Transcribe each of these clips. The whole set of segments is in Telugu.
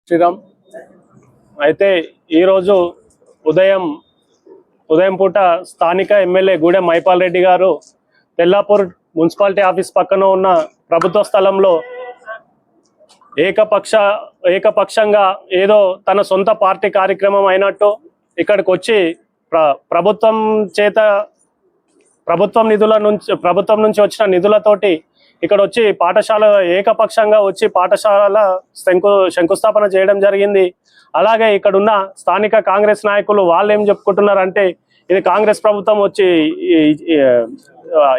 శ్రీరామ్. అయితే ఈరోజు ఉదయం పూట స్థానిక ఎమ్మెల్యే గూడెం మైపాల్ రెడ్డి గారు తెల్లాపూర్ మున్సిపాలిటీ ఆఫీస్ పక్కన ఉన్న ప్రభుత్వ స్థలంలో ఏకపక్షంగా ఏదో తన సొంత పార్టీ కార్యక్రమం అయినట్టు ఇక్కడికి వచ్చి ప్రభుత్వం నుంచి వచ్చిన నిధులతోటి ఇక్కడ వచ్చి పాఠశాల ఏకపక్షంగా వచ్చి పాఠశాల శంకుస్థాపన చేయడం జరిగింది. అలాగే ఇక్కడున్న స్థానిక కాంగ్రెస్ నాయకులు వాళ్ళు ఏం చెప్పుకుంటున్నారంటే ఇది కాంగ్రెస్ ప్రభుత్వం వచ్చి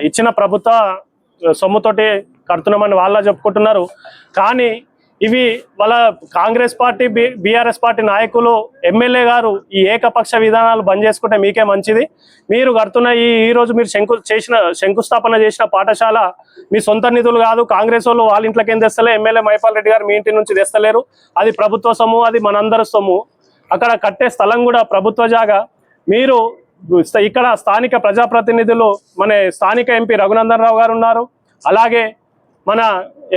ఇచ్చిన ప్రభుత్వ సొమ్ముతోటి కడుతున్నామని వాళ్ళ చెప్పుకుంటున్నారు. కానీ ఇవి వాళ్ళ కాంగ్రెస్ పార్టీ బీఆర్ఎస్ పార్టీ నాయకులు ఎమ్మెల్యే గారు ఈ ఏకపక్ష విధానాలు బంద్ చేసుకుంటే మీకే మంచిది. మీరు కడుతున్న ఈరోజు మీరు శంకుస్థాపన చేసిన పాఠశాల మీ సొంత నిధులు కాదు. కాంగ్రెస్ వాళ్ళు వాళ్ళ ఇంట్లోకి ఏం తెస్తలే. ఎమ్మెల్యే మైపాల్ రెడ్డి గారు మీ ఇంటి నుంచి తెస్తలేరు. అది ప్రభుత్వ సొమ్ము, అది మనందరి సొమ్ము. అక్కడ కట్టే స్థలం కూడా ప్రభుత్వ జాగా. మీరు ఇక్కడ స్థానిక ప్రజాప్రతినిధులు మన స్థానిక ఎంపీ రఘునందన్ రావు గారు ఉన్నారు. అలాగే మన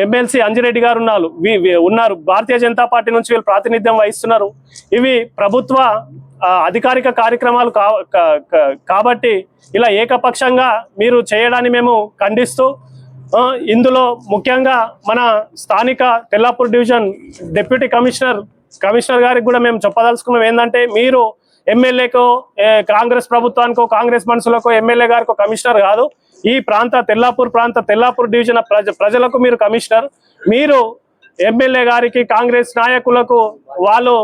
ఎమ్మెల్సీ అంజిరెడ్డి గారు ఉన్నారు. భారతీయ జనతా పార్టీ నుంచి వీళ్ళు ప్రాతినిధ్యం వహిస్తున్నారు. ఇవి ప్రభుత్వ అధికారిక కార్యక్రమాలు కాబట్టి ఇలా ఏకపక్షంగా మీరు చేయడాన్ని మేము ఖండిస్తూ, ఇందులో ముఖ్యంగా మన స్థానిక తెల్లాపూర్ డివిజన్ డిప్యూటీ కమిషనర్ గారికి కూడా మేము చెప్పదలుచుకున్నాం ఏంటంటే, మీరు ఎమ్మెల్యేకో కాంగ్రెస్ ప్రభుత్వానికో కాంగ్రెస్ మనుషులకో ఎమ్మెల్యే గారికో కమిషనర్ కాదు. ఈ తెల్లాపూర్ డివిజన్ ప్రజలకు మీరు కమిషనర్. మీరు ఎమ్మెల్యే గారికి కాంగ్రెస్ నాయకులకు వాళ్ళు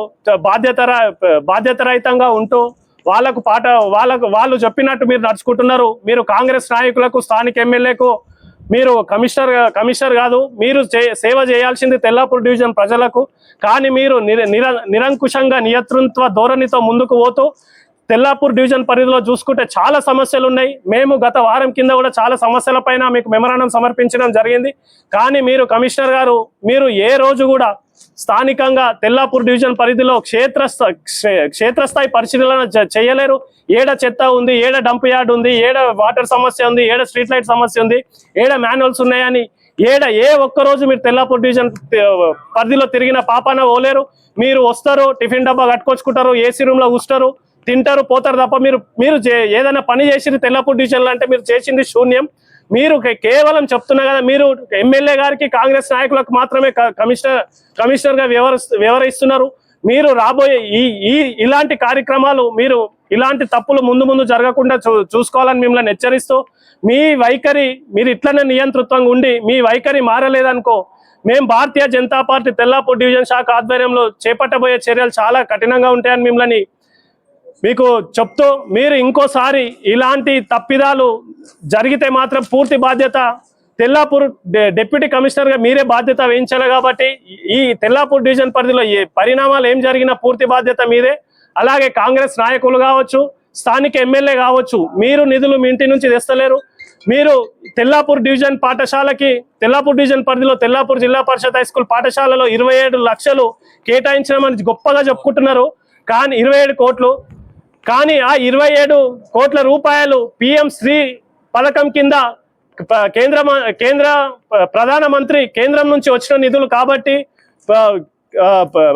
బాధ్యతారహితంగా ఉంటూ వాళ్ళు చెప్పినట్టు మీరు నడుచుకుంటున్నారు. మీరు కాంగ్రెస్ నాయకులకు స్థానిక ఎమ్మెల్యేకు మీరు కమిషనర్ కాదు. మీరు సేవ చేయాల్సింది తెల్లాపూర్ డివిజన్ ప్రజలకు. కానీ మీరు నిరంకుశంగా నియంతృత్వ ధోరణితో ముందుకు పోతూ తెల్లాపూర్ డివిజన్ పరిధిలో చూసుకుంటే చాలా సమస్యలు ఉన్నాయి. మేము గత వారం కింద కూడా చాలా సమస్యల పైన మీకు మెమరాండం సమర్పించడం జరిగింది. కానీ మీరు కమిషనర్ గారు మీరు ఏ రోజు కూడా స్థానికంగా తెల్లాపూర్ డివిజన్ పరిధిలో క్షేత్రస్థాయి పరిశీలన చేయలేరు. ఏడ చెత్త ఉంది, ఏడ డంప్ యార్డ్ ఉంది, ఏడ వాటర్ సమస్య ఉంది, ఏడ స్ట్రీట్ లైట్ సమస్య ఉంది, ఏడ మాన్యువల్స్ ఉన్నాయని ఏ ఒక్కరోజు మీరు తెల్లాపూర్ డివిజన్ పరిధిలో తిరిగిన పాపాన పోలేరు. మీరు వస్తారు, టిఫిన్ డబ్బా కట్టుకొచ్చుకుంటారు, ఏసీ రూమ్ లో కూర్చుంటారు, తింటారు, పోతారు తప్ప మీరు ఏదైనా పని చేసింది తెల్లాపూర్ డివిజన్లో అంటే మీరు చేసింది శూన్యం. మీరు కేవలం చెప్తున్నా కదా, మీరు ఎమ్మెల్యే గారికి కాంగ్రెస్ నాయకులకు మాత్రమే కమిషనర్గా వ్యవహరిస్తున్నారు. మీరు రాబోయే ఇలాంటి కార్యక్రమాలు మీరు ఇలాంటి తప్పులు ముందు జరగకుండా చూసుకోవాలని మిమ్మల్ని హెచ్చరిస్తూ, మీ వైఖరి మీరు ఇట్లనే నియంతృత్వంగా ఉండి మీ వైఖరి మారలేదనుకో, మేము భారతీయ జనతా పార్టీ తెల్లాపూర్ డివిజన్ శాఖ ఆధ్వర్యంలో చేపట్టబోయే చర్యలు చాలా కఠినంగా ఉంటాయని మిమ్మల్ని మీకు చెప్తూ, మీరు ఇంకోసారి ఇలాంటి తప్పిదాలు జరిగితే మాత్రం పూర్తి బాధ్యత తెల్లాపూర్ డిప్యూటీ కమిషనర్గా మీరే బాధ్యత వహించాలి. కాబట్టి ఈ తెల్లాపూర్ డివిజన్ పరిధిలో ఏ పరిణామాలు ఏం జరిగినా పూర్తి బాధ్యత మీదే. అలాగే కాంగ్రెస్ నాయకులు కావచ్చు, స్థానిక ఎమ్మెల్యే కావచ్చు, మీరు నిధులు మీ ఇంటి నుంచి తెస్తలేరు. మీరు తెల్లాపూర్ డివిజన్ పరిధిలో తెల్లాపూర్ జిల్లా పరిషత్ హై స్కూల్ పాఠశాలలో 27 లక్షలు కేటాయించమని గొప్పగా చెప్పుకుంటున్నారు. కానీ 27 కోట్లు, కానీ ఆ 27 కోట్ల రూపాయలు పిఎం శ్రీ పథకం కింద కేంద్ర ప్రధానమంత్రి కేంద్రం నుంచి వచ్చిన నిధులు కాబట్టి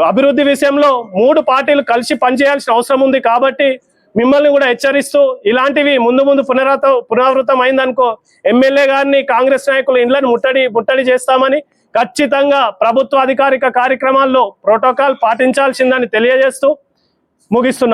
అభివృద్ధి విషయంలో 3 పార్టీలు కలిసి పనిచేయాల్సిన అవసరం ఉంది. కాబట్టి మిమ్మల్ని కూడా హెచ్చరిస్తూ, ఇలాంటివి ముందు పునరావృతం అయిందనుకో ఎమ్మెల్యే గారిని కాంగ్రెస్ నాయకులు ఇండ్లను ముట్టడి చేస్తామని, ఖచ్చితంగా ప్రభుత్వ అధికారిక కార్యక్రమాల్లో ప్రోటోకాల్ పాటించాల్సిందని తెలియజేస్తూ ముగిస్తున్నాను.